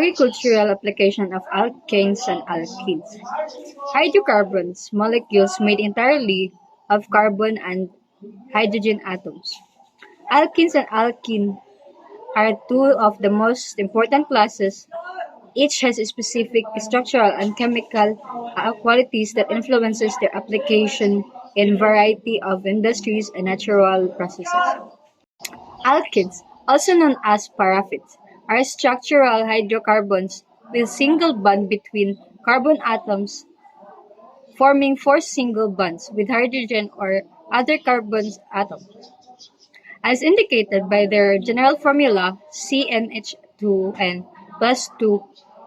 Agricultural application of alkanes and alkenes. Hydrocarbons, molecules made entirely of carbon and hydrogen atoms. Alkenes and alkenes are two of the most important classes. Each has specific structural and chemical qualities that influences their application in variety of industries and natural processes. Alkenes, also known as parafins, are structural hydrocarbons with single bond between carbon atoms, forming four single bonds with hydrogen or other carbon atoms. As indicated by their general formula CnH2n plus 2,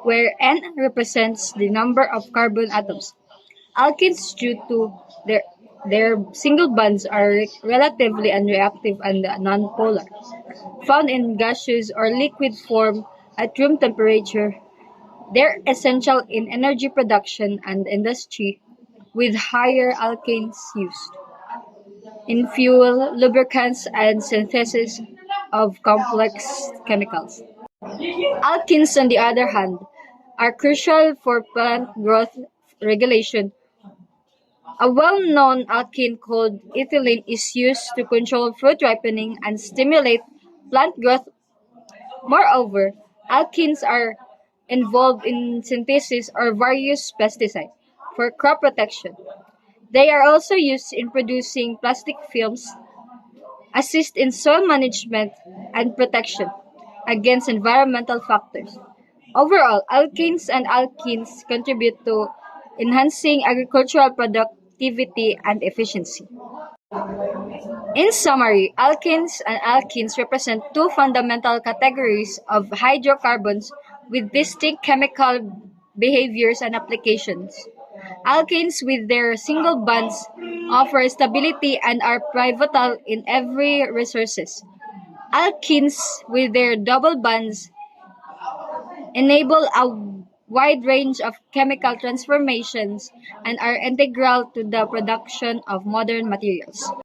where N represents the number of carbon atoms. Alkenes, due to their single bonds, are relatively unreactive and nonpolar. Found in gaseous or liquid form at room temperature, they're essential in energy production and industry, with higher alkanes used in fuel, lubricants, and synthesis of complex chemicals. Alkenes, on the other hand, are crucial for plant growth regulation. A well-known alkene called ethylene is used to control fruit ripening and stimulate plant growth. Moreover, alkenes are involved in synthesis of various pesticides for crop protection. They are also used in producing plastic films, assist in soil management and protection against environmental factors. Overall, alkanes and alkenes contribute to enhancing agricultural productivity and efficiency. In summary, alkenes and alkenes represent two fundamental categories of hydrocarbons with distinct chemical behaviors and applications. Alkanes with their single bonds offer stability and are pivotal in every resources. Alkenes with their double bonds enable a wide range of chemical transformations and are integral to the production of modern materials.